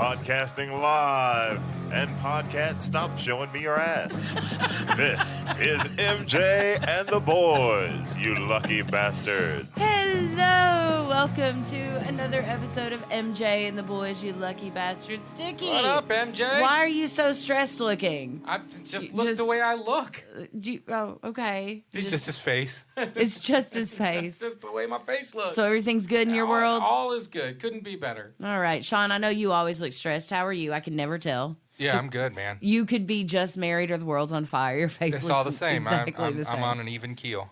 Podcasting live. And Podcat, stop showing me your ass. This is MJ and the boys, you lucky bastards. Hello! Welcome to another episode of MJ and the boys, you lucky bastards. Sticky! What up, MJ? Why are you so stressed looking? I just look the way I look. Okay. It's just his face. It's just his face. Just the way my face looks. So everything's good in your world? All is good. Couldn't be better. All right. Sean, I know you always look stressed. How are you? I can never tell. Yeah, I'm good, man. You could be just married or the world's on fire. Your face It's looks all the same. exactly the same. I'm on an even keel.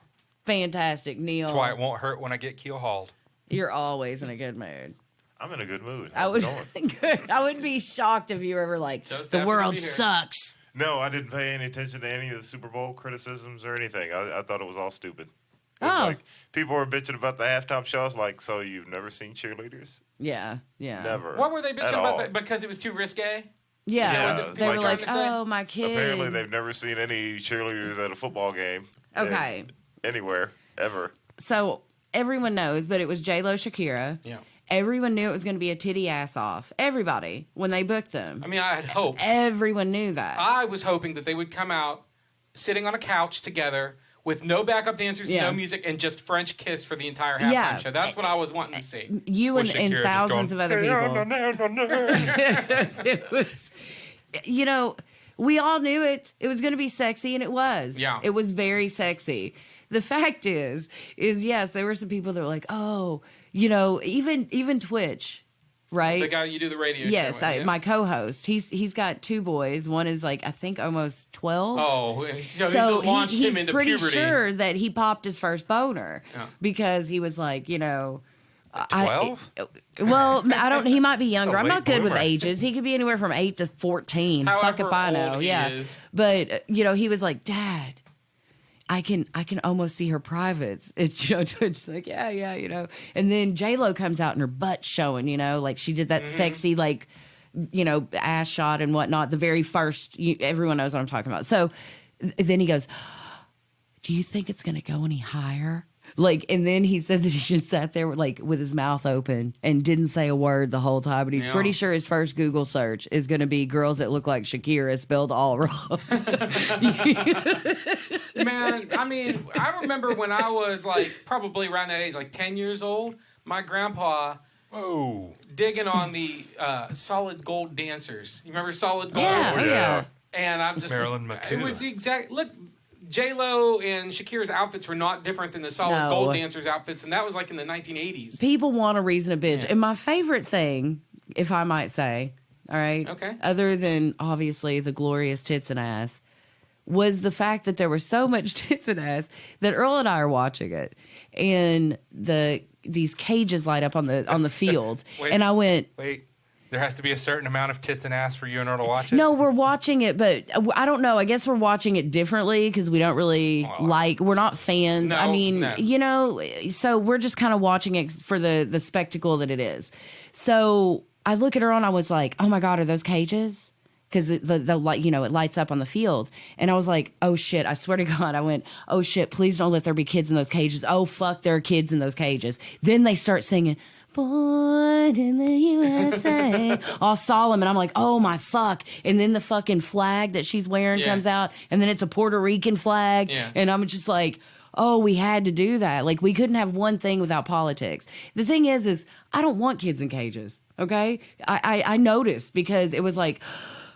Fantastic, Neil. That's why it won't hurt when I get keel hauled. You're always in a good mood. I'm in a good mood. I How's would, it going? I would be shocked if you were ever like, Just the happy to world be here." sucks. No, I didn't pay any attention to any of the Super Bowl criticisms or anything. I thought it was all stupid. It was like people were bitching about the halftime show. I was like, so you've never seen cheerleaders? Yeah. Never. What were they At bitching all. about that? Because it was too risque? Yeah, Yeah, they were like, trying to say? "Oh, my kid." Apparently, they've never seen any cheerleaders at a football game. Okay. Anywhere, ever. So everyone knows, but it was J-Lo, Shakira. Yeah. Everyone knew it was going to be a titty ass off. Everybody, when they booked them. I mean, I had hoped. Everyone knew that. I was hoping that they would come out sitting on a couch together with no backup dancers, Yeah. no music, and just French kiss for the entire halftime Yeah. show. That's what I was wanting to see. You Was and Shakira just thousands going, of other people. It was, you know, we all knew it. It was going to be sexy, and it was. Yeah. It was very sexy. The fact is yes, there were some people that were like, oh, you know, even Twitch, right? The guy you do the radio Yes, show with, yeah. my co-host. He's got two boys. One is like I think almost 12. Oh, so So he launched he's him into pretty puberty. sure that he popped his first boner Yeah. because he was like, you know, 12? well, I don't. He might be younger. A I'm not late good with bloomer. ages. He could be anywhere from 8 to 14. Fuck However if I know. old he Yeah, is. but you know, he was like, Dad, I can almost see her privates. It's, you know, Twitch's like, yeah, you know. And then J-Lo comes out and her butt's showing, you know, like she did that sexy, like, you know, ass shot and whatnot. The very first, everyone knows what I'm talking about. So then he goes, do you think it's going to go any higher? Like, and then he said that he just sat there like with his mouth open and didn't say a word the whole time. But he's Yeah. pretty sure his first Google search is going to be girls that look like Shakira spelled all wrong. Man, I mean, I remember when I was like probably around that age, like 10 years old, my grandpa Whoa. digging on the solid gold dancers. You remember solid gold? Yeah, Oh, oh, yeah. yeah. And I'm just Marilyn It was McCoo. the exact look. J-Lo and Shakira's outfits were not different than the solid No. gold dancers' outfits, and that was like in the 1980s. People want a reason to bitch. Yeah. And my favorite thing, if I might say, all right, Okay. other than obviously the glorious tits and ass, was the fact that there was so much tits and ass that Earl and I are watching it, and these cages light up on the field, Wait. and I went, Wait. There has to be a certain amount of tits and ass for you and her to watch it? no, we're watching it, but I don't know. I guess we're watching it differently because we don't really we're not fans. No, I mean, no. you know, so we're just kind of watching it for the spectacle that it is. So I look at her and I was like, oh my God, are those cages? Because the light, you know, it lights up on the field. And I was like, oh shit, I swear to God, I went, oh shit, please don't let there be kids in those cages. Oh fuck, there are kids in those cages. Then they start singing, born in the USA, all solemn, and I'm like, oh my fuck. And then the fucking flag that she's wearing Yeah. comes out, and then it's a Puerto Rican flag, Yeah. and I'm just like, oh, we had to do that. Like, we couldn't have one thing without politics. The thing is I don't want kids in cages, okay? I noticed because it was like,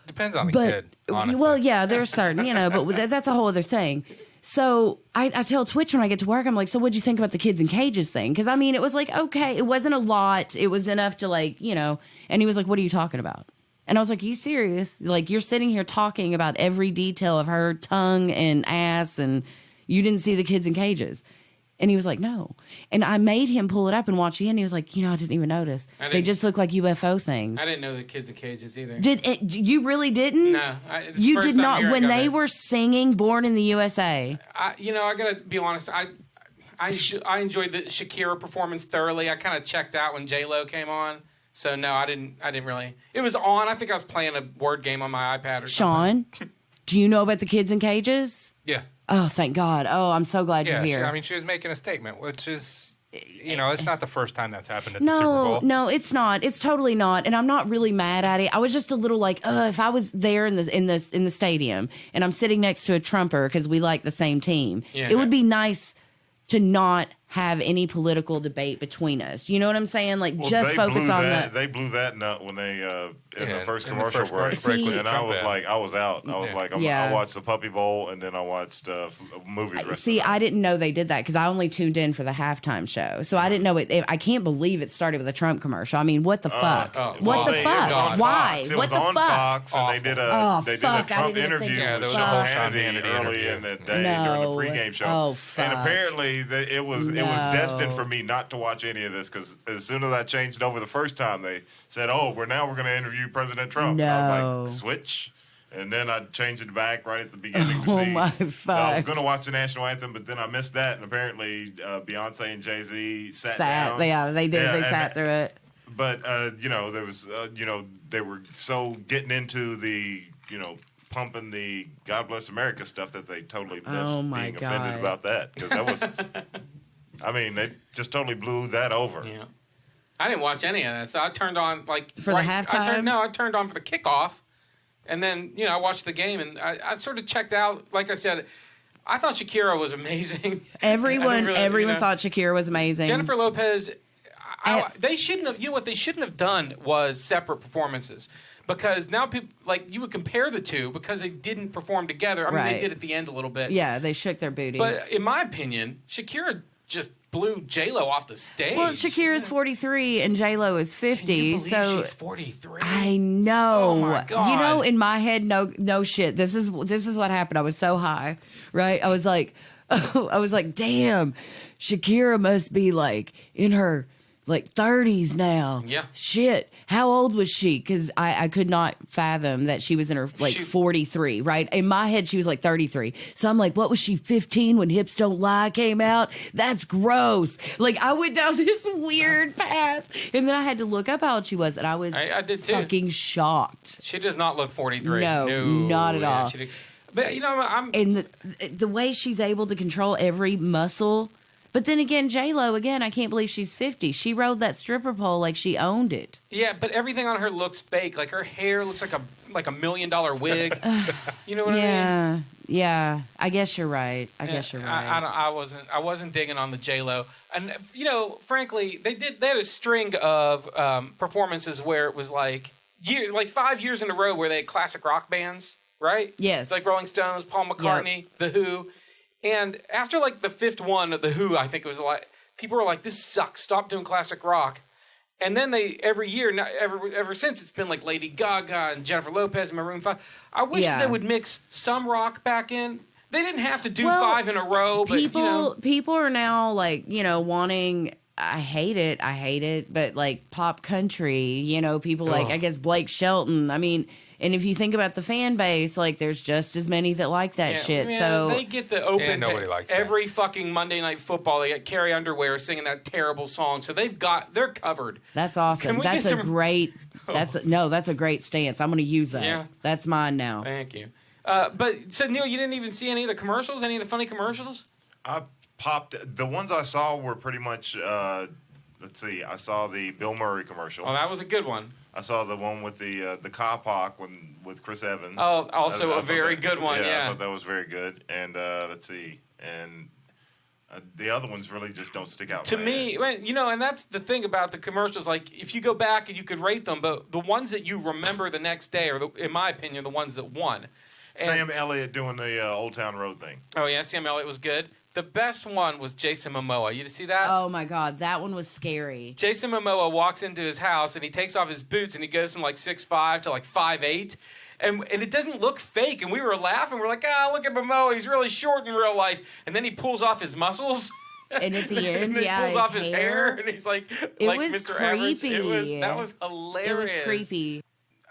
Depends on the but kid, honestly. well, yeah, there's certain, you know, but that's a whole other thing. So I tell Twitch when I get to work, I'm like, so what'd you think about the kids in cages thing? Because I mean, it was like, okay, it wasn't a lot. It was enough to like, you know, and he was like, what are you talking about? And I was like, are you serious? Like, you're sitting here talking about every detail of her tongue and ass, and you didn't see the kids in cages. And he was like, no. And I made him pull it up and watch again. He was like, you know, I didn't even notice. They just look like UFO things. I didn't know the kids in cages either. You really didn't? No, it's the You first did time not. hearing When of they it. were singing "Born in the USA," I gotta be honest. I enjoyed the Shakira performance thoroughly. I kind of checked out when J-Lo came on. So no, I didn't really. It was on. I think I was playing a word game on my iPad or something. Sean, do you know about the kids in cages? Yeah. Oh, thank God. Oh, I'm so glad Yeah, you're here. she was making a statement, which is It's not the first time that's happened at the Super Bowl. No, it's not. It's totally not. And I'm not really mad at it. I was just a little like, if I was there in the stadium and I'm sitting next to a Trumper because we like the same team, it would be nice to not have any political debate between us. You know what I'm saying? Like, just focus on that. They blew that nut when they in the first commercial break. And I was like, I was out. I was like, I watched the Puppy Bowl and then I watched movies. See, I didn't know they did that because I only tuned in for the halftime show, so I didn't know it. I can't believe it started with a Trump commercial. I mean, what the fuck? What the fuck? Why? It what was the on fuck? Fox, and they did a Trump interview with Sean Hannity early in the day during the pregame show. Oh, fuck. And apparently it was destined for me not to watch any of this because as soon as I changed over the first time, they said, we're going to interview President Trump. No. And I was like, switch. And then I changed it back right at the beginning. Oh, my fuck. I was going to watch the national anthem, but then I missed that. And apparently Beyonce and Jay-Z sat down. Yeah, they did. They sat through it. But, there was, they were so getting into the, pumping the God Bless America stuff that they totally missed being offended about that. Because that was, they just totally blew that over. Yeah. I didn't watch any of that, so I turned on for the halftime. I turned on for the kickoff, and then I watched the game, and I sort of checked out. Like I said, I thought Shakira was amazing. Everyone thought Shakira was amazing. Jennifer Lopez. They shouldn't have. You know what they shouldn't have done was separate performances. Because now people you would compare the two because they didn't perform together. I mean, they did at the end a little bit. Yeah, they shook their booties. But in my opinion, Shakira just blew J-Lo off the stage. Well, Shakira's 43 and J-Lo is 50. Can you believe so she's 43? I know. Oh my God. In my head, no shit. This is what happened. I was so high, right? I was like, damn, Shakira must be in her 30s now. Yeah. Shit. How old was she? Because I could not fathom that she was in her 43, right? In my head, she was 33. So I'm like, what was she, 15 when Hips Don't Lie came out? That's gross. I went down this weird path. And then I had to look up how old she was. And I was I did too. fucking shocked. She does not look 43. No, not at all. But, I'm... And the way she's able to control every muscle... But then again, J-Lo, I can't believe she's 50. She rode that stripper pole like she owned it. Yeah, but everything on her looks fake. Her hair looks like a $1 million wig. You know what I mean? Yeah. I guess you're right. I wasn't digging on the J-Lo. And, frankly, they had a string of performances where it was 5 years in a row where they had classic rock bands, right? Yes. Rolling Stones, Paul McCartney, The Who. And after the fifth one of The Who, I think it was people were like, this sucks, stop doing classic rock. And then every year, ever since, it's been Lady Gaga and Jennifer Lopez and Maroon 5. I wish they would mix some rock back in. They didn't have to do 5 in a row, but people are now wanting, I hate it, but pop country, people I guess Blake Shelton. I mean, and if you think about the fan base, there's just as many that like that shit. Man, so they get the open nobody likes every fucking Monday Night Football. They got Carrie Underwear singing that terrible song, so they're covered. That's awesome. That's a great stance. I'm going to use that. Yeah. That's mine now. Thank you. So Neil, you didn't even see any of the commercials, any of the funny commercials? I popped. The ones I saw were pretty much. Let's see. I saw the Bill Murray commercial. Oh, that was a good one. I saw the one with the cop hawk with Chris Evans. Oh, also a very good one. Yeah, I thought that was very good. And let's see, and the other ones really just don't stick out to me. And that's the thing about the commercials. If you go back and you could rate them, but the ones that you remember the next day are, in my opinion, the ones that won. Sam Elliott doing the Old Town Road thing. Oh yeah, Sam Elliott was good. The best one was Jason Momoa. You see that? Oh, my God. That one was scary. Jason Momoa walks into his house, and he takes off his boots, and he goes from 6'5" to 5'8". And it doesn't look fake. And we were laughing. We're like, look at Momoa. He's really short in real life. And then he pulls off his muscles. And at the end, and then he pulls off his hair. And he's like Mr. Creepy. Average. That was hilarious. It was creepy.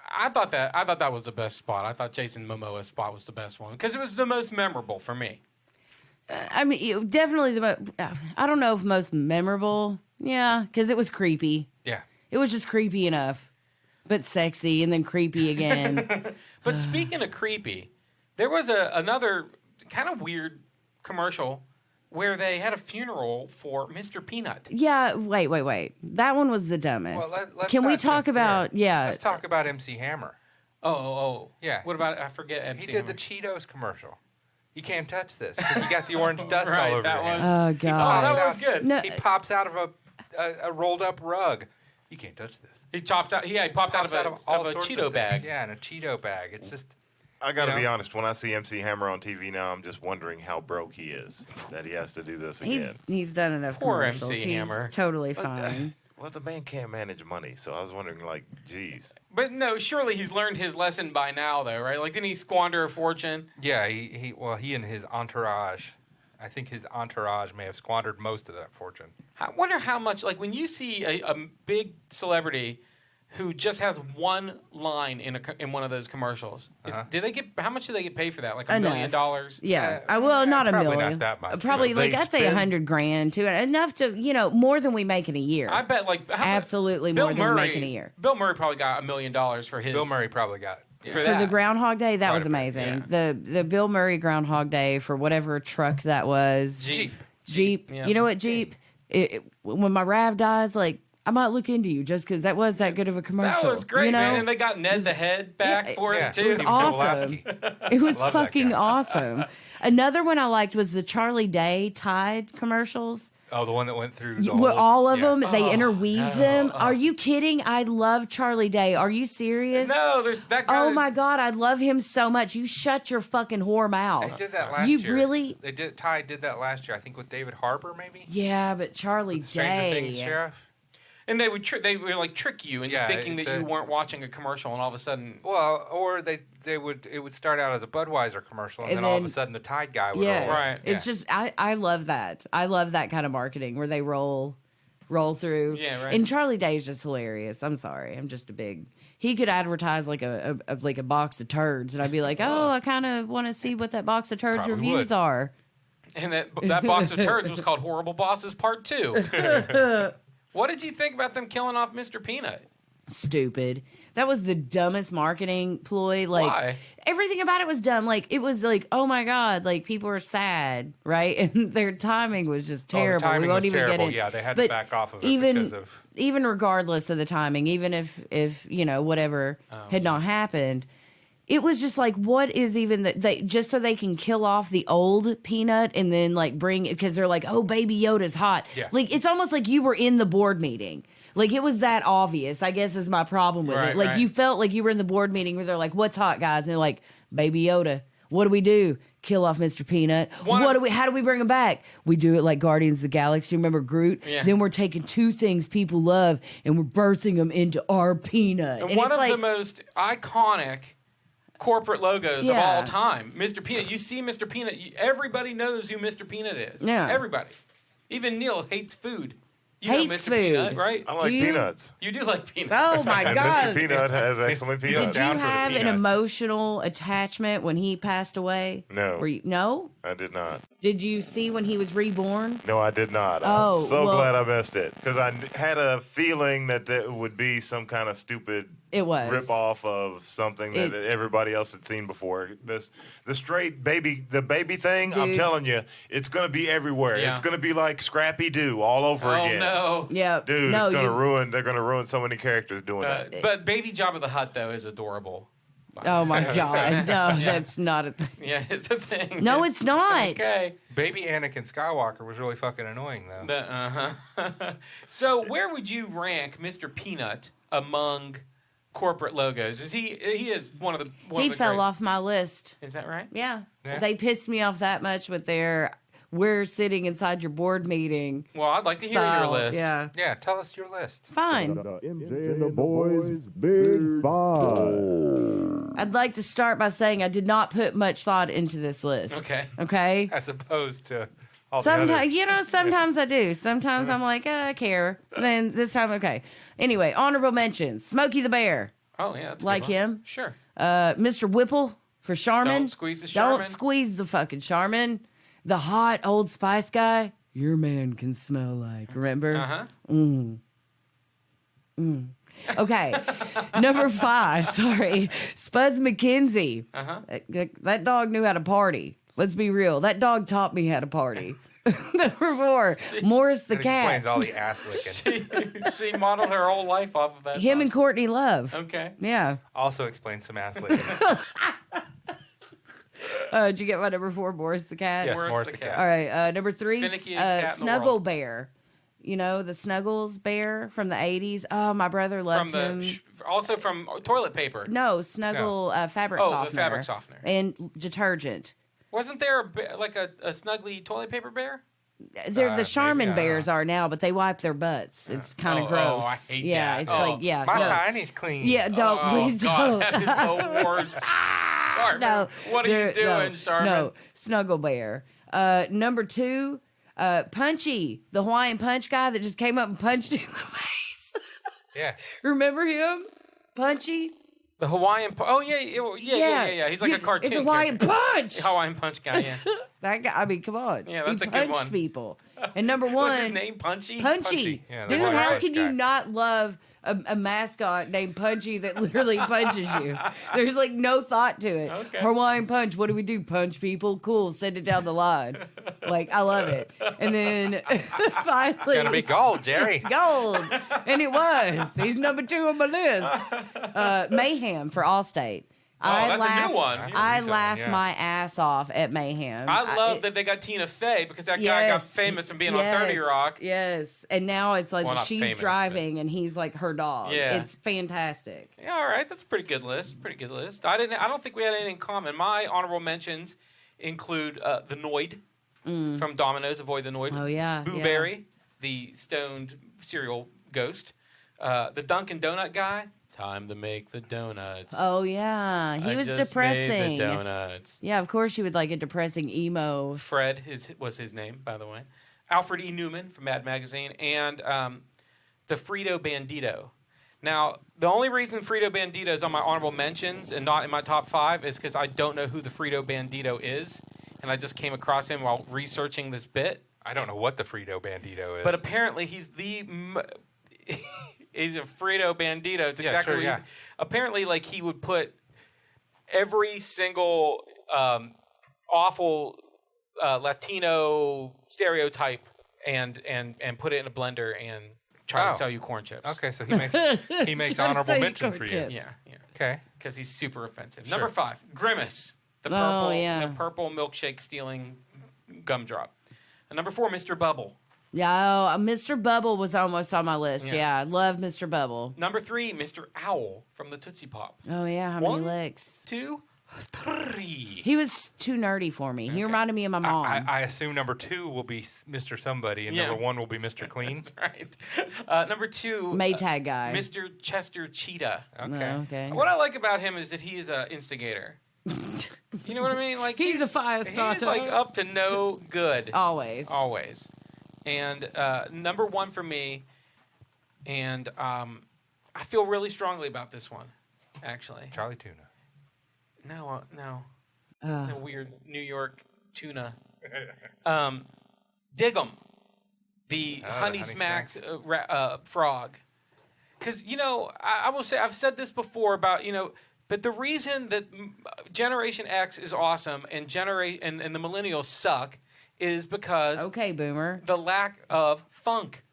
I thought that was the best spot. I thought Jason Momoa's spot was the best one. Because it was the most memorable for me. I mean, definitely I don't know if most memorable. Yeah, because it was creepy. Yeah. It was just creepy enough, but sexy, and then creepy again. But speaking of creepy, there was another kind of weird commercial where they had a funeral for Mr. Peanut. Yeah, wait. That one was the dumbest. Well, let's Can we not talk jump about, there. yeah. Let's talk about MC Hammer. Oh. Yeah. What about, I forget MC He did the Cheetos commercial. You can't touch this because you got the orange dust Right, all over that your was- hands. Oh, Oh, God. that was good. No, He pops out of a rolled up rug. You can't touch this. He popped out. He popped out of all a sorts Cheeto of bag. things. Yeah, in a Cheeto bag. It's just. I got to You know? be honest. When I see MC Hammer on TV now, I'm just wondering how broke he is that he has to do this again. He's done enough Poor commercials. MC He's Hammer. totally fine. Well, the man can't manage money, so I was wondering, like, geez. But no, surely he's learned his lesson by now, though, right? Like, didn't he squander a fortune? Yeah, he and his entourage. I think his entourage may have squandered most of that fortune. I wonder how much, like, when you see a big celebrity who just has one line in one of those commercials, how much do they get paid for that? Like $1 million? Yeah. Not a probably million. not that much. Probably, They like, I'd say spend- $100,000 too. Enough to, more than we make in a year. I bet, like, Absolutely Bill more than we Murray, make in a year. Bill Murray probably got $1 million for his. Bill Murray probably got it. Yeah. For For the that. Groundhog Day, that Quite was a bit, amazing. The Bill Murray Groundhog Day for whatever truck that was. Jeep. Yeah. You know what, Jeep? When my Rav dies, like, I might look into you just because that was that good of a commercial. That was great, you know? man. And they got Ned the Head back for Yeah. it, too. It was Stephen awesome. Tobolowsky. It was I love that fucking guy. awesome. Another one I liked was the Charlie Day Tide commercials. Oh, the one that went through the Well, whole, all of yeah. them, they interweaved no. them. Are you kidding? I love Charlie Day. Are you serious? No, there's that guy. Oh my God, I love him so much. You shut your fucking whore mouth. They did that last You year. really? Ty did that last year. I think with David Harbour, maybe. Yeah, but Charlie Stranger Day. Things sheriff. And they would like trick you into Yeah, thinking that it's you weren't watching a commercial, and all of a sudden, Well, or it would start out as a Budweiser commercial, and And then all of a then- sudden the Tide guy would Yeah, roll. Right. It's just I love that. I love that kind of marketing where they roll through. Yeah, right. And Charlie Day is just hilarious. I'm sorry, I'm just a big. He could advertise like a box of turds, and I'd be like, oh, I kind of want to see what that box of turds Probably reviews would. are. and that box of turds was called Horrible Bosses Part 2. What did you think about them killing off Mr. Peanut? Stupid. That was the dumbest marketing ploy. Like Why? everything about it was dumb. Like it was like, oh my God, like people are sad, right? And their timing was just terrible. Oh, the timing we won't was even terrible. get in. Yeah, they had But to back off of it even because of. even regardless of the timing, even if whatever had not happened, it was just like, what is even they just so they can kill off the old Peanut and then like bring because they're like, oh, Baby Yoda's hot. Yeah. Like it's almost like you were in the board meeting. Like it was that obvious, I guess is my problem with Right, it. Like right. you felt like you were in the board meeting where they're like, what's hot, guys? And they're like, Baby Yoda. What do we do? Kill off Mr. Peanut. How do we bring him back? We do it like Guardians of the Galaxy. Remember Groot? Yeah. Then we're taking two things people love and we're birthing them into our Peanut. And one it's of like, the most iconic corporate logos of Yeah. all time, Mr. Peanut. You see Mr. Peanut, everybody knows who Mr. Peanut is. Yeah. Everybody. Even Neil hates food. You Hates know Mr. food. Peanut, right? I like Do you? peanuts. You do like peanuts. Oh my And God. Mr. Peanut has excellent Did peanuts. Did you down for the have an peanuts. emotional attachment when he passed away? No. No? I did not. Did you see when he was reborn? No, I did not. Oh, I'm so well- glad I missed it because I had a feeling that there would be some kind of stupid It was. rip off of something that It- everybody else had seen before. The straight baby, the baby thing. I'm Dude. telling you, it's gonna be everywhere. Yeah. It's gonna be like Scrappy Doo all over Oh, again. no. Yeah. Dude, no, it's gonna you- ruin. They're gonna ruin so many characters doing that. But Baby Jabba the Hutt, though, is adorable. Oh my God. No, that's not a thing. Yeah, it's a thing. No, it's not. Okay. Baby Anakin Skywalker was really fucking annoying, though. Uh-huh. So where would you rank Mr. Peanut among corporate logos? He is one of the He fell great- off my list. Is that right? Yeah. Yeah. They pissed me off that much with their we're sitting inside your board meeting Well, I'd like to hear your style. list. Yeah. Yeah, tell us your list. Fine. MJ and the boys, Big Five. I'd like to start by saying I did not put much thought into this list. Okay. Okay? As opposed to all the other. Sometimes, sometimes I do. Sometimes I'm like, I care. Then this time, okay. Anyway, honorable mentions. Smokey the Bear. Oh, yeah. That's a Like good one. him. Sure. Mr. Whipple for Charmin. Don't squeeze the Charmin. Don't squeeze the fucking Charmin. The hot Old Spice guy. Your man can smell like. Remember? Uh-huh. Okay. Number 5. Sorry. Spuds McKenzie. Uh-huh. That dog knew how to party. Let's be real. That dog taught me how to party. Number 4, Morris the That cat. explains all the ass licking. She modeled her whole life off of that. Him song. and Courtney Love. Okay. Yeah. Also explains some ass licking. Did you get my number 4, Morris the cat? Yes, Morris Morris the the cat. cat. All right. Number 3, Finicky cat in the Snuggle world. Bear. You know, the Snuggles bear from the 80s. Oh, my brother loved From him. also from toilet paper. No, Snuggle fabric Oh, softener. the fabric softener. And detergent. Wasn't there like a snuggly toilet paper bear? They're the Charmin maybe, bears are now, but they wipe their butts. It's kind of Oh, gross. oh, I hate yeah, that. it's Oh. like, yeah. My no. hiney's clean. Yeah, don't, please God, don't. that is the worst. Charmin, No. what are you doing, no, Charmin? No, Snuggle Bear. Number 2, Punchy, the Hawaiian Punch guy that just came up and punched you in the face. Yeah. Remember him? Punchy? The Hawaiian. Oh yeah. He's like a cartoon. It's a Hawaiian character. Punch. Hawaiian Punch guy. Yeah. That guy, I mean, come on. Yeah, that's he a good punched one. people. And number 1, What's his name? Punchy. Punchy. Yeah, the Dude, Hawaiian how Punch can guy. you not love a mascot named Punchy that literally punches you? There's like no thought to it. Okay. Hawaiian Punch, what do we do? Punch people? Cool, send it down the line. Like, I love it. And then finally, Gonna be gold, Jerry. it's gold. And it was. He's number 2 on my list. Mayhem for Allstate. That's a new one. I Yeah. laughed Yeah. my ass off at Mayhem. I love that they got Tina Fey because that guy got famous from being on 30 Rock. Yes, and now it's like Well, not she's famous, driving and he's like her dog. Yeah. It's fantastic. Yeah, all right, that's a pretty good list. Pretty good list. I don't think we had anything in common. My honorable mentions include the Noid from Domino's. Avoid the Noid. Oh, yeah, Boo yeah. Berry, the stoned cereal ghost. The Dunkin' Donut guy. Time to make the donuts. Oh yeah, he I was just depressing. Made the donuts. Yeah, of course you would like a depressing emo. Fred was his name, by the way. Alfred E. Newman from Mad Magazine, and the Frito Bandito. Now, the only reason Frito Bandito is on my honorable mentions and not in my top 5 is because I don't know who the Frito Bandito is, and I just came across him while researching this bit. I don't know what the Frito Bandito is. But apparently, he's he's a Frito Bandito. It's Yeah, exactly sure, what yeah. apparently, like, he would put every single awful Latino stereotype and put it in a blender and try Oh. to sell you corn chips. Okay, so he makes Trying to honorable sell you mention corn for you. chips. Yeah, yeah. Okay. Because he's super offensive. Sure. Number 5, Grimace, the purple milkshake stealing gumdrop. And number 4, Mr. Bubble. Yeah, Mr. Bubble was almost on my list. Yeah. Yeah, I love Mr. Bubble. Number 3, Mr. Owl from the Tootsie Pop. Oh yeah, how One? many licks? 2, 3. He was too nerdy for me. He reminded me of my mom. I assume number 2 will be Mr. Somebody, and Yeah. number 1 will be Mr. Clean. Right. Number 2, Maytag guy. Mr. Chester Cheetah. Okay. Oh, okay. What I like about him is that he is an instigator. You know what I mean? Like He's a fire starter. He's like up to no good. Always. Always. And number 1 for me, and I feel really strongly about this one, actually. Charlie Tuna. No. It's a weird New York tuna. Dig 'em. The Honey Smacks frog. Because, I will say, I've said this before about, but the reason that Generation X is awesome and and the millennials suck is because Okay, boomer. the lack of funk.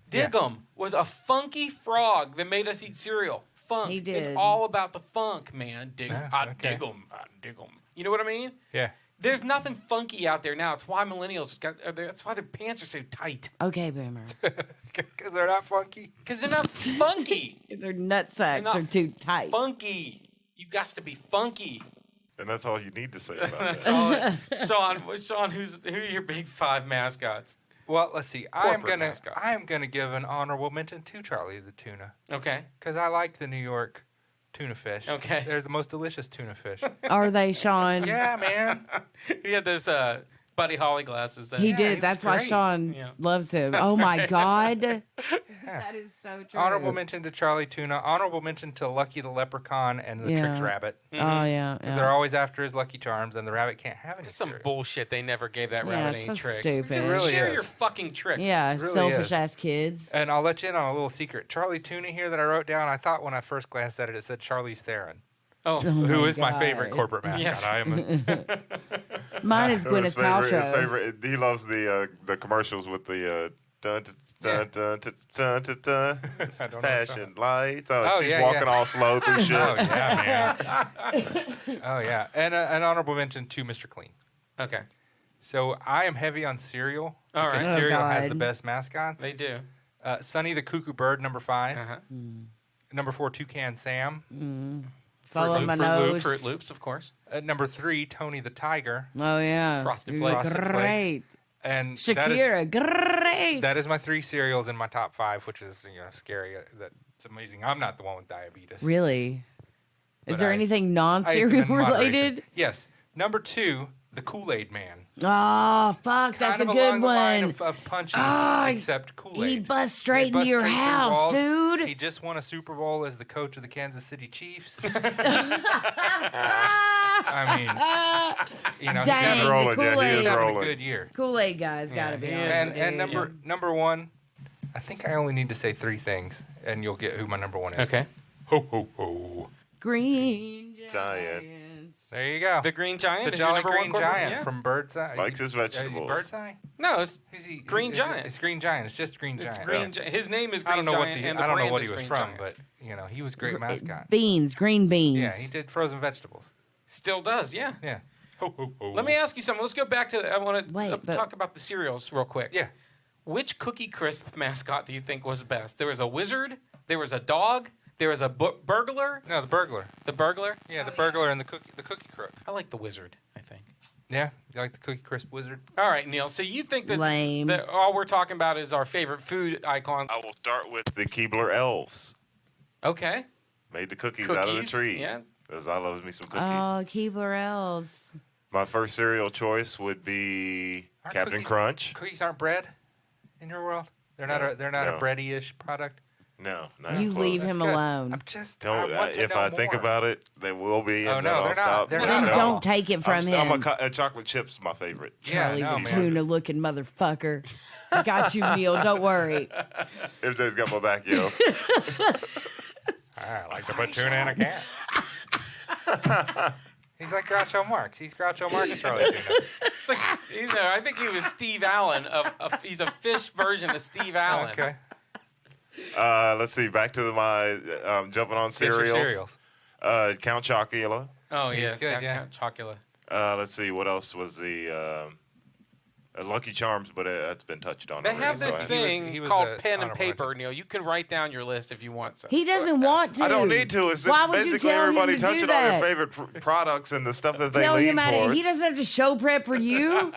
Dig 'em was a funky frog that made us eat cereal. Funk. He It's did. all about the funk, man. Yeah, I okay. dig 'em. I dig 'em. You know what I mean? Yeah. There's nothing funky out there now. It's why millennials that's why their pants are so tight. Okay, boomer. Because they're not funky. Because they're not funky. Their nutsacks not are too tight. Funky. You got to be funky. And that's all you need to say about that. Sean, who are your big 5 mascots? Well, let's see. I Corporate mascots. am gonna give an honorable mention to Charlie the Tuna Okay. because I like the New York tuna fish. Okay. They're the most delicious tuna fish. Are they, Sean? Yeah, man. He had those Buddy Holly glasses. That He Yeah, did. he was That's why great. Sean Yeah. loves him. Oh my God. Yeah. That is so true. Honorable mention to Charlie Tuna. Honorable mention to Lucky the Leprechaun and the Tricks Yeah. Rabbit. Oh yeah. They're yeah. always after his Lucky Charms, and the rabbit can't have any. That's some cereal. bullshit. They never gave that Yeah, rabbit it's any so tricks. stupid. Just It really share is. your fucking tricks. Yeah, really selfish is. ass kids. And I'll let you in on a little secret. Charlie Tuna here that I wrote down, I thought when I first glanced at it, it said Charlize Theron, Oh, who is my favorite God. corporate mascot. Yes. I am Mine is His Gwyneth Paltrow. favorite. He loves the commercials with the dun dun dun dun dun dun dun. I don't know Fashion lights. Oh, Oh, she's yeah, walking yeah. all slow through shit. Oh yeah, man. Oh yeah, and an honorable mention to Mr. Clean. Okay. So I am heavy on cereal. All because right. cereal has God. the best mascots. They do. Sonny the Cuckoo Bird, number 5. Uh-huh. Number 4, Toucan Sam. Follow Fruit my Loop- Fruit Loop- nose. Fruit Loops, of course. Number 3, Tony the Tiger. Oh yeah, Frosted You're Flakes. Great, And Shakira. Great. that is my 3 cereals in my top 5, which is scary. That's amazing. I'm not the one with diabetes. Really? Is But there I- anything I ate them non-cereal in moderation. related? Yes. Number 2, the Kool-Aid Man. Oh fuck, that's Kind a of good along the line one. of Punchy, Ah, except Kool-Aid. He'd bust straight He'd bust into your straight through house, walls. dude. He just won a Super Bowl as the coach of the Kansas City Chiefs. I mean, Dang, He's the rolling, yeah, he is Kool-Aid. he's having a rolling. good year. Kool-Aid guy's gotta be he on is. it, And dude. number 1, I think I only need to say 3 things, and you'll get who my number 1 is. Okay. Ho ho ho! Green Giant. Giant. There you go. The Green Giant The is your Jolly number Green one corporate- Giant yeah. from Birdseye. Likes his Is he vegetables. Birdseye? No, it's Who's he? Green is Giant. It's Green Giant. It's just Green it's Giant. Green. His name is Green I don't know what Giant, the and the I don't know brand what he is was Green from, Giant. but he was a great mascot. Beans, green beans. Yeah, he did frozen vegetables. Still does, yeah. Yeah. Ho ho ho! Let me ask you something. Let's go back to. I want to Wait, but- talk about the cereals real quick. Yeah. Which Cookie Crisp mascot do you think was best? There was a wizard. There was a dog. There was a burglar. No, the burglar. The burglar. Yeah, the burglar and the cookie crook. I like the wizard. I think. Yeah, you like the Cookie Crisp Wizard? All right, Neil. So you think that, Lame. that all we're talking about is our favorite food icons? I will start with the Keebler elves. Okay. Made the cookies out of the Cookies, trees. yeah. Because I love me some cookies. Oh, Keebler elves. My first cereal choice would be Aren't Captain cookies- Crunch. Cookies aren't bread in your world. They're not No, a no. bready-ish product. No, not You close. leave him Good. alone. I'm just. Don't. I want to If know I think more. about it, they will be. Oh, and no, then I'll they're not. stop. They're Well, not then at all. don't take it from him. Chocolate chips my favorite. Charlie yeah, no, the man. tuna-looking motherfucker. I got you, Neil. Don't worry. MJ's got my back, yo. I like to put tuna in a can. He's like Groucho Marx. He's Groucho Marx and Charlie Tuna. It's like I think he was Steve Allen. He's a fish version of Steve Allen. Okay. Let's see. Back to my jumping on Guess your cereals. Count Chocula. Oh He's yes, good, yeah. Chocula. Let's see. What else was the Lucky Charms? But that's been touched on. They already, have so this I- thing he was called a pen and honorable paper, mention. Neil. You can write down your list if you want to. He doesn't want to. I don't need to. It's Why just would you basically tell him everybody to touching do on that? their favorite products and the stuff that they Tell lean him out of towards. He doesn't have to show prep for you.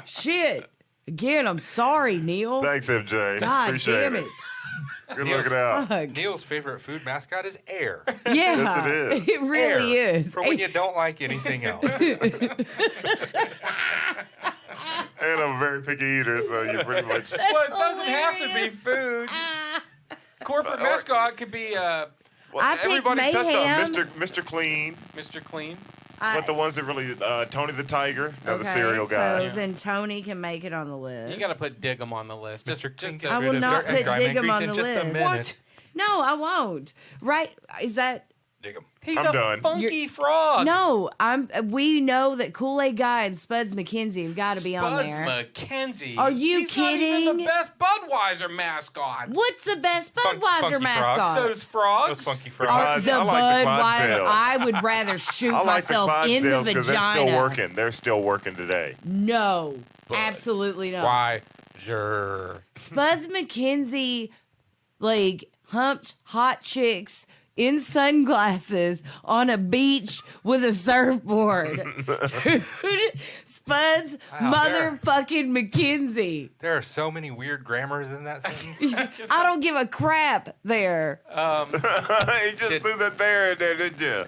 Shit. Again, I'm sorry, Neil. Thanks, MJ. God Appreciate damn it. Good looking out. Fuck. Neil's favorite food mascot is air. Yeah. Yes, it is. It really Air, is. For when you don't like anything else. And I'm a very picky eater, so you pretty much. Well, it doesn't have to be food. Corporate mascot could be I Well, picked everybody's touched on Mayhem. Mr. Clean, Mr. Clean. but the ones that really Tony the Tiger, another Okay, cereal guy. So then Tony can make it on the list. You got to put Diggum on the list. Just, Mr. Clean just gets I to, will rid of not dirt and put grime and Diggum grease on in the just a list. minute. What? No, I won't. Right? Is that Dig 'em. He's I'm a done. funky frog. no? We know that Kool-Aid guy and Spuds McKenzie have got to be on Spuds there. McKenzie. Are you He's not even kidding? the best Budweiser mascot. What's the best Funky Budweiser frogs. mascot? Those frogs. Those funky Or frogs. the I like the Budweiser. Clydesdales. I would rather shoot I like the myself in the Clydesdales because they're still vagina. working. They're still working today. No, absolutely not. Why? Sure. Spuds McKenzie, like, humped hot chicks in sunglasses on a beach with a surfboard. Dude, Spuds Wow, there. motherfucking McKenzie. There are so many weird grammars in that sentence. I don't give a crap there. He just threw that there in there, didn't you?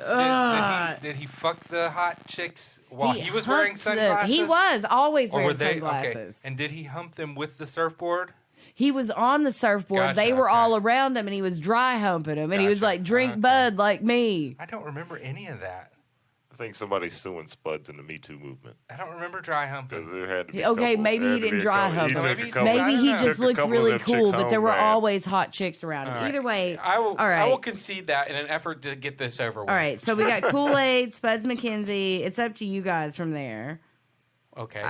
Did he fuck the hot chicks while he was humped wearing them. sunglasses? He was always Or were wearing they sunglasses. okay? And did he hump them with the surfboard? He was on the surfboard. Gotcha, They were okay. all around him, and he was dry humping him. And he was Gotcha, like, drink okay. Bud like me. I don't remember any of that. I think somebody's suing Spuds in the Me Too movement. I don't remember dry Because humping. there had to be Okay, couple- maybe there he had to didn't be a dry couple- hump he them. took a Maybe- couple- Maybe I he don't know. just took a looked couple of really them cool, chicks but there home, were man. always hot chicks around him. All right. Either way, I will. all right. I will concede that in an effort to get this over with. All right, so we got Kool-Aid, Spuds McKenzie. It's up to you guys from there. Okay.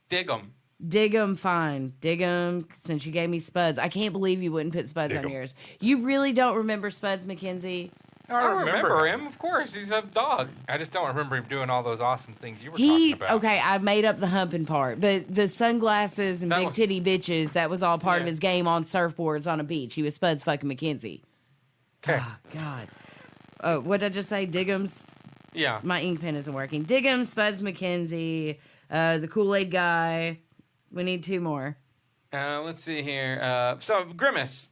Dig them. Dig them, fine. Dig them, since you gave me Spuds. I can't believe you wouldn't put Spuds Dig on 'em. yours. You really don't remember Spuds, Mackenzie? I remember him, of course. He's a dog. I just don't remember him doing all those awesome things you were talking about. Okay, I made up the humping part, but the sunglasses and That big was- titty bitches, that was all part of Yeah. his game on surfboards on a beach. He was Spuds fucking Mackenzie. Okay. Oh, God. Oh, what did I just say? Diggums? Yeah. My ink pen isn't working. Diggums, Spuds Mackenzie, the Kool-Aid guy. We need 2 more. Let's see here. So, Grimace.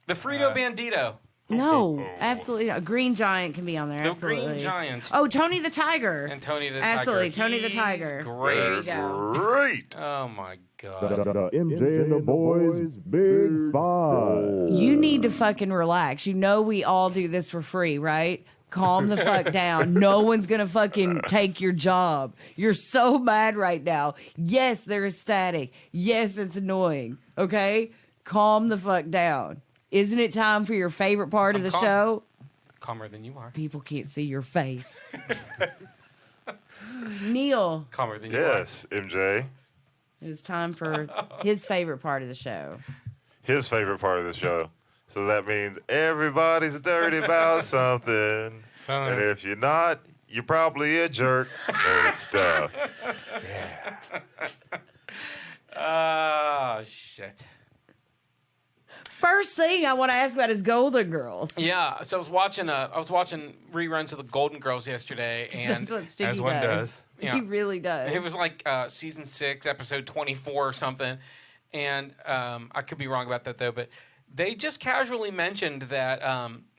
The Frito Bandito. No, absolutely not. Green Giant can be on there. The absolutely. Green Giant. Oh, Tony the Tiger. And Tony the Absolutely, Tiger. Tony the He's Tiger. Great. There you go. Great. Oh, my The God. MJ and the boys Big Five. You need to fucking relax. You know we all do this for free, right? Calm the fuck down. No one's gonna fucking take your job. You're so mad right now. Yes, there is static. Yes, it's annoying. Okay? Calm the fuck down. Isn't it time for your favorite part of I'm the calm. show? Calmer than you are. People can't see your face. Neil, Calmer than Yes, MJ. it's time for his favorite part of the show. His favorite part of the show. So that means everybody's dirty about something. And if you're not, you're probably a jerk. Nerd stuff. you are. Oh, shit. First thing I want to ask about is Golden Girls. Yeah, so I was watching reruns of the Golden Girls yesterday, and That's what Sticky as one does. Yeah. He really does. it was like season 6, episode 24 or something. And I could be wrong about that though, but they just casually mentioned that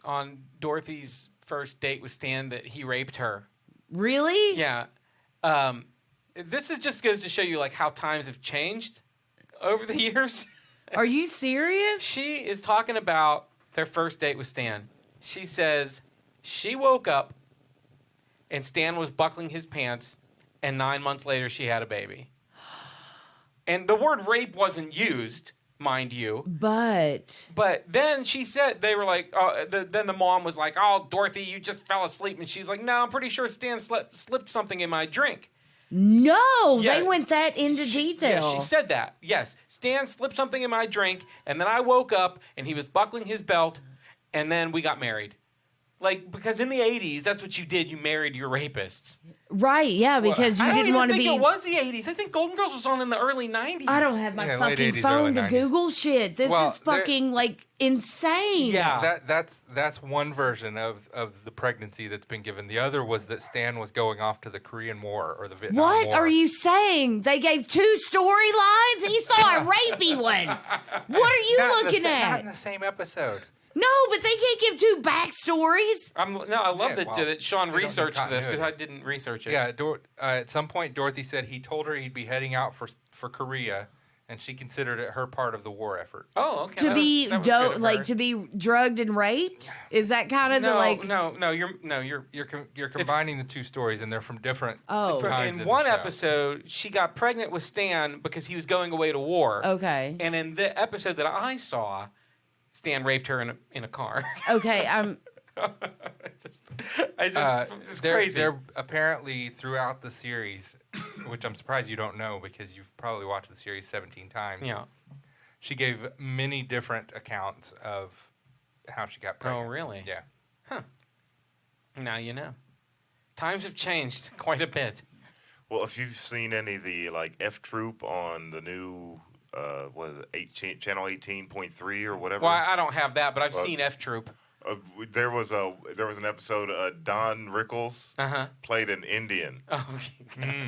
on Dorothy's first date with Stan that he raped her. Really? Yeah. This is just goes to show you like how times have changed over the years. Are you serious? She is talking about their first date with Stan. She says she woke up and Stan was buckling his pants, and 9 months later she had a baby. And the word rape wasn't used, mind you. But But then she said, they were like, then the mom was like, oh, Dorothy, you just fell asleep. And she's like, no, I'm pretty sure Stan slipped something in my drink. no, Yeah. they went that into detail. Yeah, she said that. Yes. Stan slipped something in my drink, and then I woke up, and he was buckling his belt, and then we got married. Like, because in the 80s, that's what you did. You married your rapists. Right, yeah, because you I don't didn't even want to think be. it was the 80s. I think Golden Girls was on in the early 90s. I don't have my Yeah, late fucking 80s, phone early to 90s. Google shit. This Well, is fucking like insane. Yeah. That's one version of the pregnancy that's been given. The other was that Stan was going off to the Korean War or the Vietnam What War. are you saying? They gave 2 storylines? He saw a rapey one. What are you Not in the looking Not in at? the same episode. No, but they can't give 2 backstories. I love Yeah, that, well, that Sean they don't do researched this because I continuity. didn't research it. Yeah, at some point Dorothy said he told her he'd be heading out for Korea, and she considered it her part of the war effort. Oh, okay. To that be was good of her. to be drugged and raped? Is that kind of the like? No, you're You're combining the two stories, and they're from different Oh. times in the one show. episode, she got pregnant with Stan because he was going away to war. Okay. And in the episode that I saw, Stan raped her in a car. Okay. it's They're crazy. apparently throughout the series, which I'm surprised you don't know because you've probably watched the series 17 times. Yeah. She gave many different accounts of how she got pregnant. Oh, really? Yeah. Now you know. Times have changed quite a bit. Well, if you've seen any of the like F Troop on the new what is it, channel 18.3 or whatever. Well, I don't have that, but I've Well, seen F Troop. There was an episode. Don Rickles played an Indian, Oh,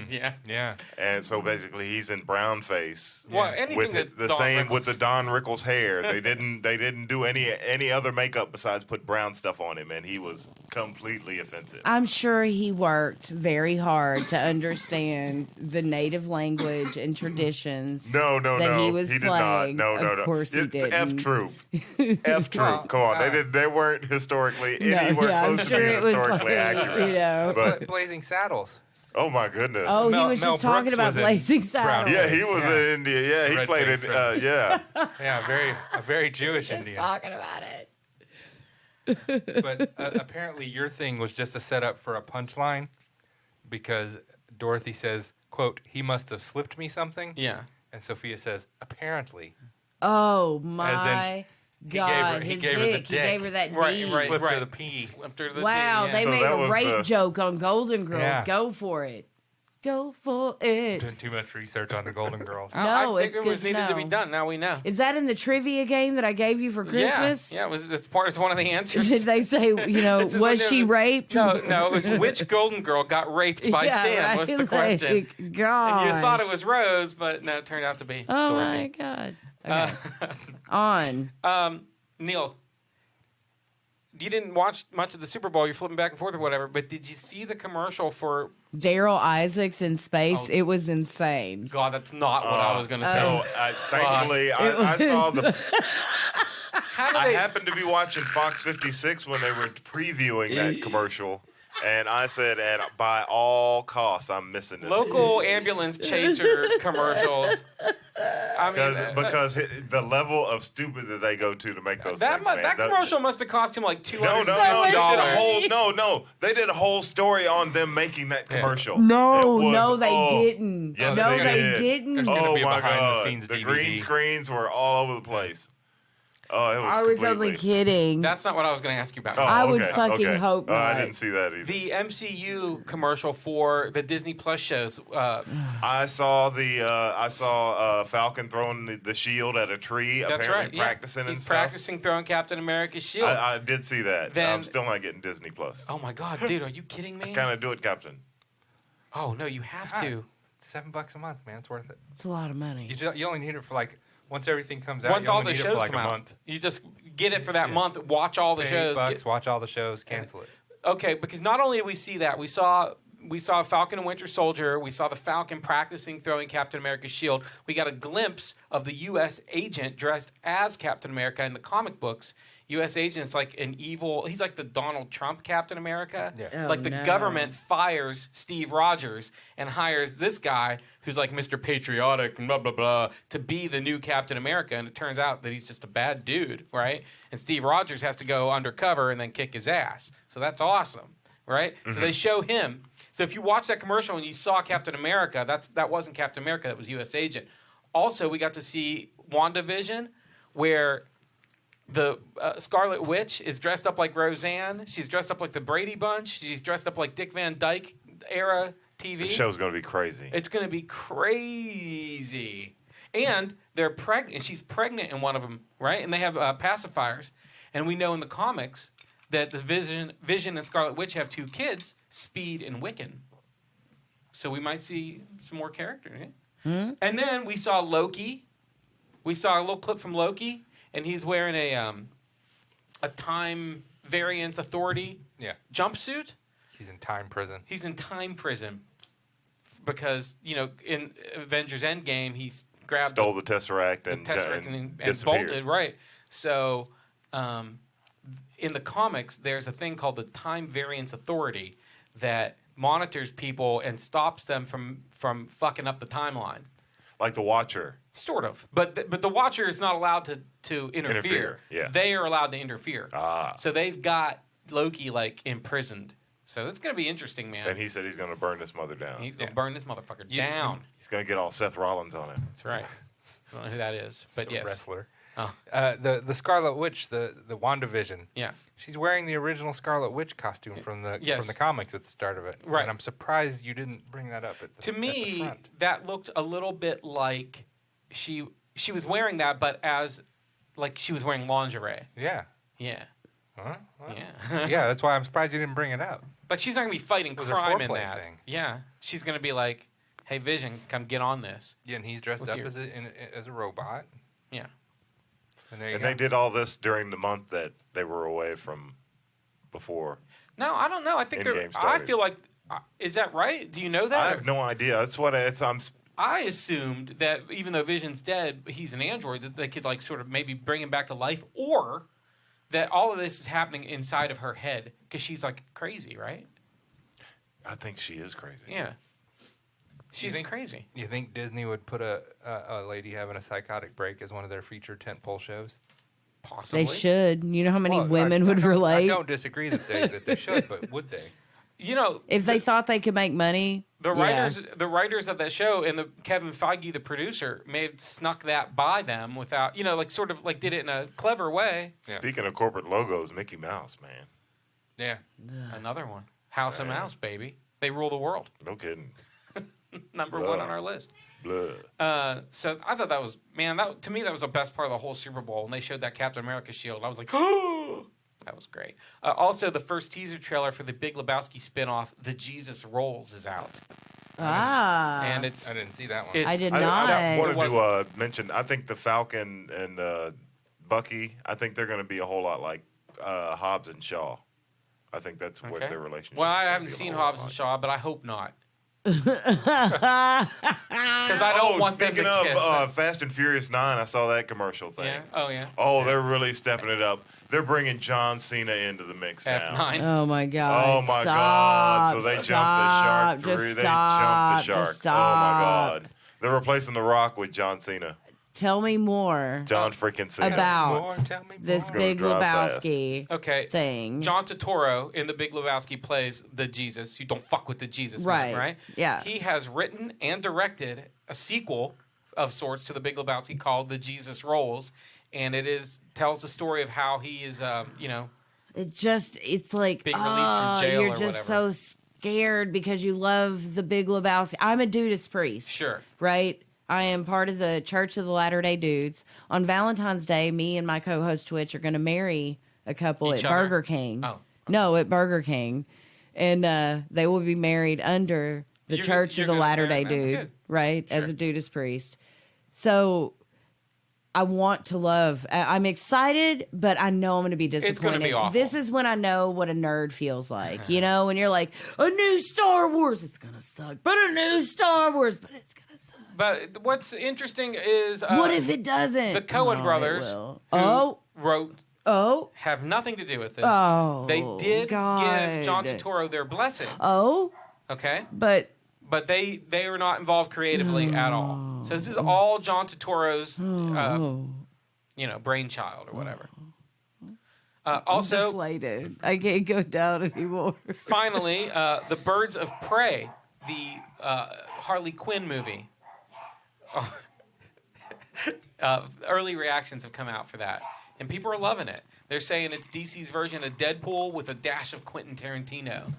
yeah. Yeah. and so basically he's in brown face. Well, anything With that the Don same with Rickles- the Don Rickles hair. They didn't do any other makeup besides put brown stuff on him, and he was completely offensive. I'm sure he worked very hard to understand the native language and traditions. No, that he was did not. playing. No. Of course he it's didn't. F Troop. F Troop. Come on, they weren't historically anywhere I'm close sure to being it was historically like, accurate. you know. But Blazing Saddles. oh my goodness. Oh, Mel- he was Mel just talking Brooks about was in Blazing Brown Saddles. yeah, he was Yeah. in India. Yeah, he Red played face, it. right. Yeah. Yeah, a very Jewish Just Indian. talking about it. But apparently your thing was just a setup for a punchline because Dorothy says, quote, "He must have slipped me something." Yeah. And Sophia says, "Apparently." Oh As in, my he God! he His gave her the dick. He dick. gave her that Right, D. right. Slipped her the pee. Slipped her the Wow, D, they So made that a was rape the- joke on Golden Girls. Yeah. Go for it. Go for it. Doing too much research on the Golden Girls. No, I it's think it good was to needed to be know. done. Now we know. Is that in the trivia game that I gave you for Christmas? Yeah, it's one of the answers. Did they say, It says was like she there's raped? No, it was which Golden Girl got raped by Yeah, Stan right, was the question. like, gosh. And you thought it was Rose, but no, it turned out to be Oh Dorothy. my God. Okay. On. Neil, you didn't watch much of the Super Bowl. You're flipping back and forth or whatever, but did you see the commercial for... Daryl Isaacs in space. Oh. It was insane. God, that's not what I was going to say. So thankfully, I saw the. How do I they... happened to be watching Fox 56 when they were previewing that commercial, and I said, "And by all costs, I'm missing this." Local ambulance chaser commercials. I mean, Because the level of stupid that they go to make those things, man. that commercial must have cost him like $200. No, they did a whole They did a whole story on them making that commercial. No, It was- no, they oh, didn't. Yes, no, they they did. didn't. There's gonna Oh be a my behind the God! scenes The DVD. green screens were all over the place. Oh, it was. I was completely... only kidding. That's not what I was going to ask you about. Oh, I would okay, fucking okay. hope I not. didn't see that either. The MCU commercial for the Disney Plus shows. I saw Falcon throwing the shield at a tree. That's apparently right. Yeah. practicing and He's stuff. practicing throwing Captain America's shield. I did see that. Then- I'm still not getting Disney Plus. Oh my God, dude, are you kidding me? Kind of do it, Captain. Oh no, you have to. $7 a month, man. It's worth it. It's a lot of money. You only need it for like once everything comes out. Once you all only the need it shows for like come a out, month. you just get it for that month. Watch all the Pay shows. $8, watch all the shows, cancel it. Okay, because not only did we see that, we saw Falcon and Winter Soldier. We saw the Falcon practicing throwing Captain America's shield. We got a glimpse of the U.S. agent dressed as Captain America in the comic books. U.S. agent's like an evil. He's like the Donald Trump Captain America. Yeah. Oh, Like the no. government fires Steve Rogers and hires this guy who's like Mr. Patriotic and blah blah blah to be the new Captain America. And it turns out that he's just a bad dude, right? And Steve Rogers has to go undercover and then kick his ass. So that's awesome, right? So they show him. So if you watch that commercial and you saw Captain America, that wasn't Captain America. That was U.S. agent. Also, we got to see WandaVision, where the Scarlet Witch is dressed up like Roseanne. She's dressed up like the Brady Bunch. She's dressed up like Dick Van Dyke era TV. The show's gonna be crazy. It's going to be crazy. And they're pregnant. And she's pregnant in one of them, right? And they have pacifiers. And we know in the comics that the Vision and Scarlet Witch have 2 kids, Speed and Wiccan. So we might see some more characters. Eh? And then we saw Loki. We saw a little clip from Loki. And he's wearing a time variance authority jumpsuit. He's in time prison. He's in time prison because, in Avengers Endgame, he's grabbed Stole the Tesseract the and Tesseract and disappeared. bolted, right. So in the comics, there's a thing called the time variance authority that monitors people and stops them from fucking up the timeline. Like the Watcher. Sort of. But the Watcher is not allowed to interfere. Yeah. They are allowed to interfere. Ah. So they've got Loki, imprisoned. So that's going to be interesting, man. And he said he's going to burn this mother down. He's going to burn this motherfucker down. He's going to get all Seth Rollins on it. That's right. I don't know who that is, but Some yes. wrestler. Oh. The Scarlet Witch, the WandaVision. Yeah. She's wearing the original Scarlet Witch costume from the comics at the start of it. Right. And I'm surprised you didn't bring that up at the To at the me, front. that looked a little bit like she was wearing that, but as like she was wearing lingerie. Yeah. Yeah. Huh? Well, Yeah. yeah, that's why I'm surprised you didn't bring it up. But she's not going to be fighting It was a crime in foreplay that. thing. Yeah. She's going to be like, hey, Vision, come get on this. Yeah, and he's dressed With up your- as a robot. Yeah. And there you And go. they did all this during the month that they were away from before. No, I don't know. I think Endgame I started. feel like, is that right? Do you know that? I have no idea. That's what I assumed that even though Vision's dead, he's an android, that they could sort of maybe bring him back to life, or that all of this is happening inside of her head because she's crazy, right? I think she is crazy. Yeah. She's think- crazy. You think Disney would put a lady having a psychotic break as one of their featured tentpole shows? Possibly. They should. You know how many Well, women I would don't- relate? I don't disagree that they should, but would they? If they thought they could make money, the writers of that show and the Kevin Feige, the producer, may have snuck that by them without, sort of did it in a clever way. Speaking of corporate logos, Mickey Mouse, man. Yeah. Another one. House and Mouse, baby. They rule the world. No kidding. Number one on our list. Blah. So I thought that was, to me, that was the best part of the whole Super Bowl. And they showed that Captain America shield. I was like, oh, that was great. Also, the first teaser trailer for the Big Lebowski spinoff, The Jesus Rolls, is out. And I didn't see that one. I did not. I wanted to mention, I think the Falcon and Bucky, I think they're going to be a whole lot like Hobbs and Shaw. I think that's what their relationship is. Well, I haven't seen Hobbs and Shaw, but I hope not. Because I don't want them to kiss. Speaking of Fast and Furious 9, I saw that commercial thing. Yeah. Oh, yeah. Oh, they're really stepping it up. They're bringing John Cena into the mix now. F9. Oh my God! Oh my God! So they jumped the shark through. They jumped the shark. Oh my God! They're replacing The Rock with John Cena. Tell me more. John freaking Cena. About this Big Lebowski thing. John Turturro in the Big Lebowski plays the Jesus. You don't fuck with the Jesus man, right? Yeah. He has written and directed a sequel of sorts to the Big Lebowski called The Jesus Rolls, and tells the story of how he is, it's like, being released from jail you're or just whatever. so scared because you love the Big Lebowski. I'm a Dudeist priest. Sure. Right? I am part of the Church of the Latter-day Dudes. On Valentine's Day, me and my co-host Twitch are going to marry a couple Each at other? Burger King. Oh. No, at Burger King. And they will be married under the You're Church of the gonna Latter-day marry them. That's Dude, good. right? Sure. As a Dudeist priest. So I want to love. I'm excited, but I know I'm going to be disappointed. It's gonna be awful. This is when I know what a nerd feels like. When you're like, a new Star Wars, it's going to suck. But a new Star Wars, but it's going to suck. But what's interesting is... what if it doesn't? The Coen brothers, who wrote... have nothing to do with this. They did give John Turturro their blessing. Okay? But they are not involved creatively at all. So this is all John Turturro's, brainchild or whatever. Also, deflated. I can't go down anymore. finally, The Birds of Prey, the Harley Quinn movie. Early reactions have come out for that, and people are loving it. They're saying it's DC's version of Deadpool with a dash of Quentin Tarantino.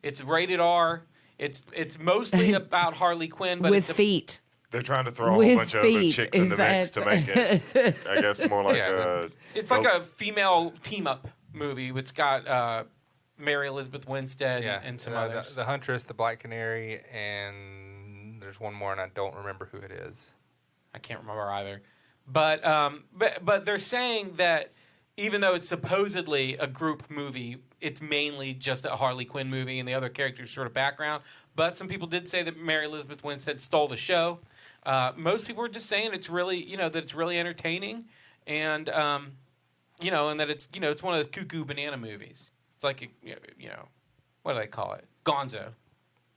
It's rated R. It's mostly about Harley Quinn, but with feet. They're trying to throw a whole bunch of other chicks in the mix to make it, I guess, more like it's like a female team-up movie. It's got Mary Elizabeth Winstead and some others. The Huntress, the Black Canary, and there's one more, and I don't remember who it is. I can't remember either. But they're saying that even though it's supposedly a group movie, it's mainly just a Harley Quinn movie, and the other characters sort of background. But some people did say that Mary Elizabeth Winstead stole the show. Most people are just saying it's really, that it's really entertaining, and and that it's it's one of those cuckoo banana movies. It's like what do they call it? Gonzo.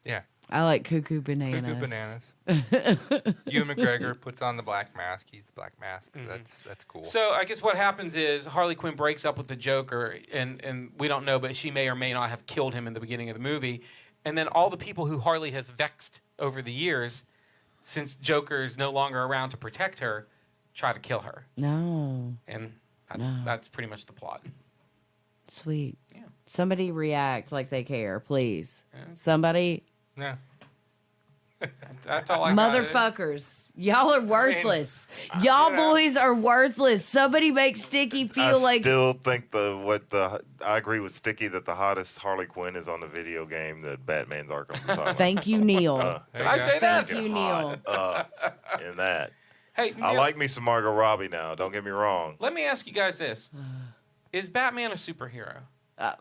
Yeah. I like cuckoo bananas. Cuckoo bananas. Ewan McGregor puts on the black mask. He's the Black Mask. Mm-hmm. That's cool. So I guess what happens is Harley Quinn breaks up with the Joker, and we don't know, but she may or may not have killed him in the beginning of the movie. And then all the people who Harley has vexed over the years, since Joker is no longer around to protect her, try to kill her. No. And that's pretty much the plot. Sweet. Yeah. Somebody react like they care, please. Yeah. Somebody. No. That's all I Motherfuckers. Y'all are worthless. Y'all boys are worthless. Somebody make Sticky feel I like. still think I agree with Sticky that the hottest Harley Quinn is on the video game that Batman's Arkham Asylum. Thank you, Neil. I'd say that. Thank you, Neil. In that. Hey, Neil, I like me some Margot Robbie now. Don't get me wrong. let me ask you guys this: is Batman a superhero?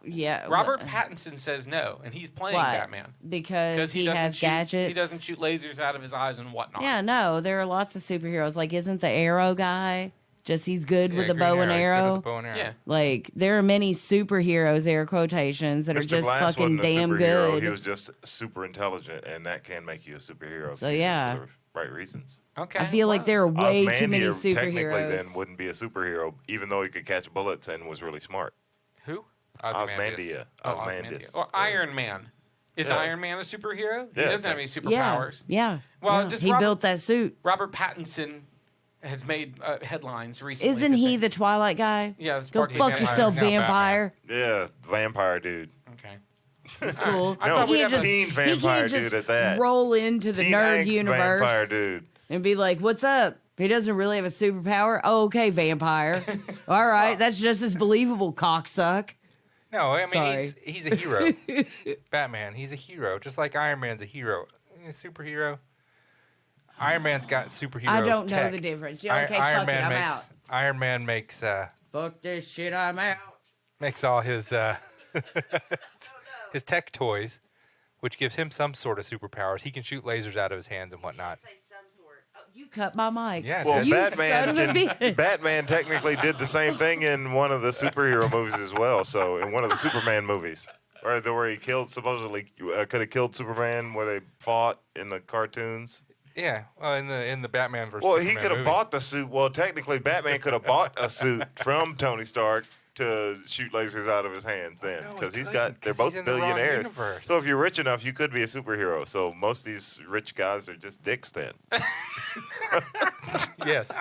Yeah. Robert Pattinson says no, and he's playing What? Batman Because he doesn't has shoot, gadgets. He doesn't shoot lasers out of his eyes and whatnot. Yeah, no, there are lots of superheroes. Like, isn't the Arrow guy just he's good with a Green bow and Arrow's good with arrow? the bow and arrow. Yeah. Like, there are many superheroes, air quotations, that are Mr. just Glass fucking wasn't a damn superhero. good. He was just super intelligent, and that can make you a superhero. So, if you use it yeah. for the right reasons. Okay. I feel like there are way too many Ozymandias technically superheroes. then wouldn't be a superhero, even though he could catch bullets and was really smart. Who? Osmandia. Osmandius. Or Iron Man. Is Yeah. Iron Man a superhero? He Yeah, doesn't have any Yeah. superpowers. Yeah. Well, yeah. just he Robert- built that suit. Robert Pattinson has made headlines recently. Isn't for he saying- the Twilight guy? Yeah, the Go Sparky fuck Vampire. yourself, He's not vampire. Yeah, vampire dude. Okay. Cool. I No, thought He we'd can't have teen he vampire can't just dude at that. roll into the Teen nerd angst universe vampire dude. and be like, "What's up?" He doesn't really have a superpower. Oh, okay, vampire. All right, that's just as believable, cocksuck. No, I mean Sorry. he's a hero. Batman, he's a hero, just like Iron Man's a hero. He's a superhero. Iron Man's got superhero. I don't know tech. the difference. Yeah, okay, fuck it, I'm out. Iron Man makes Fuck this shit, I'm out. all his his tech toys, which gives him some sort of superpowers. He can shoot lasers out of his hands and whatnot. You cut my mic. Yeah, Well, You Batman son of a bitch. Batman technically did the same thing in one of the superhero movies as well. So in one of the Superman movies, where he supposedly could have killed Superman, where they fought in the cartoons. Yeah, well, in the Batman versus Well, Superman he could have movie. bought the suit. Well, technically, Batman could have bought a suit from Tony Stark to shoot lasers out of his hands then, No, he because couldn't, they're 'cause both he's in the wrong billionaires. universe. So if you're rich enough, you could be a superhero. So most of these rich guys are just dicks then. Yes,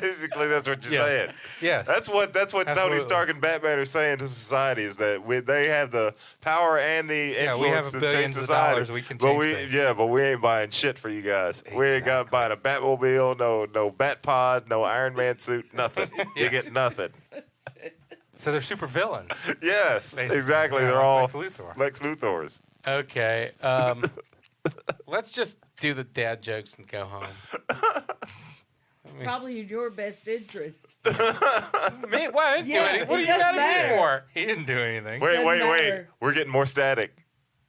Basically, that's what you're Yes. saying. yes. That's what Tony Absolutely. Stark and Batman are saying to society is that they have the power and the influence we have to billions change of society. dollars, we can but change things. but we ain't buying shit for you guys. We ain't got to buy a Batmobile, no Bat Pod, no Iron Man suit, nothing. You Yes. get nothing. So they're super villains. Yes, basically. exactly. Yeah, They're all Lex Luthor. Lex Luthors. Okay. Let's just do the dad jokes and go home. Probably in your best interest. Me? What? I didn't do Yeah, anything. What are it you doesn't mad at me matter. for? He didn't do anything. Wait, Doesn't wait. matter. We're getting more static.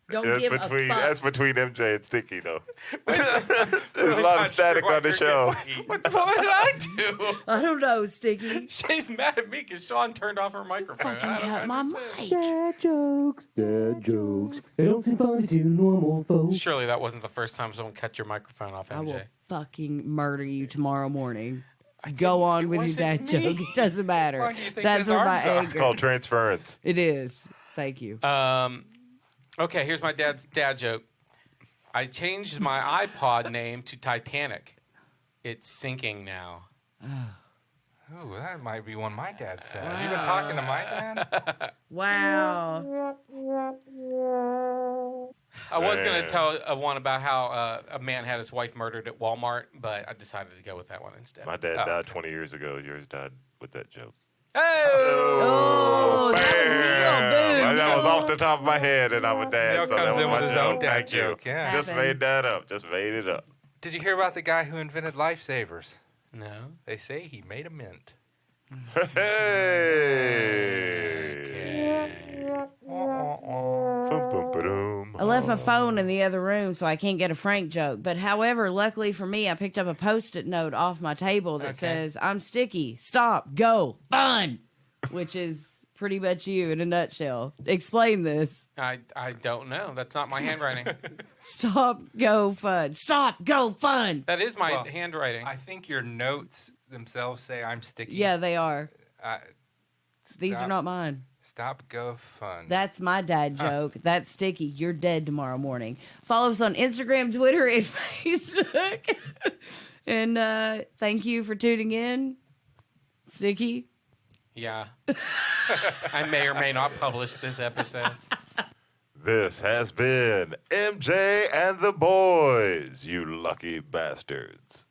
Don't That's give between a fuck. that's between MJ and Sticky though. There's a lot of static on the show. What did I do? I don't know, Sticky. She's mad at me because Sean turned off her microphone. Fucking I don't cut my understand. mic. Dad jokes. They don't seem funny to normal folks. Surely that wasn't the first time someone cut your microphone off, I will MJ. fucking murder you tomorrow morning. Go on with your dad wasn't me. joke. It doesn't matter. Why do you think That's his where my arms are? It's anger. called transference. It is. Thank you. Okay, here's my dad's dad joke. I changed my iPod name to Titanic. It's sinking now. Ooh, that might be one my dad said. Have you been talking to my dad? Wow. I was going Man. to tell one about how a man had his wife murdered at Walmart, but I decided to go with that one instead. My dad died 20 years ago. Yours died with that joke. Oh, that was real, dude. That was off the top of my head, and I'm a dad, Neil so that comes was in my with his joke. own dad Thank you. joke, yeah. Just Happened. made that up. Just made it up. Did you hear about the guy who invented lifesavers? No. They say he made a mint. Hey. Boom, boom, ba-doom. I left my phone in the other room, so I can't get a Frank joke. But however, luckily for me, I picked up a Post-it note off my table that Okay. says, "I'm sticky. Stop. Go. Fun," which is pretty much you in a nutshell. Explain this. I don't know. That's not my handwriting. Stop. Go. Fun. Stop. Go. Fun. That is my Well, handwriting. I think your notes themselves say I'm sticky. Yeah, they are. These are Stop. not mine. Stop, go, fun. That's my dad joke. That's Sticky. You're dead tomorrow morning. Follow us on Instagram, Twitter, and Facebook. And thank you for tuning in. Sticky. Yeah. I may or may not publish this episode. This has been MJ and the Boys, you lucky bastards.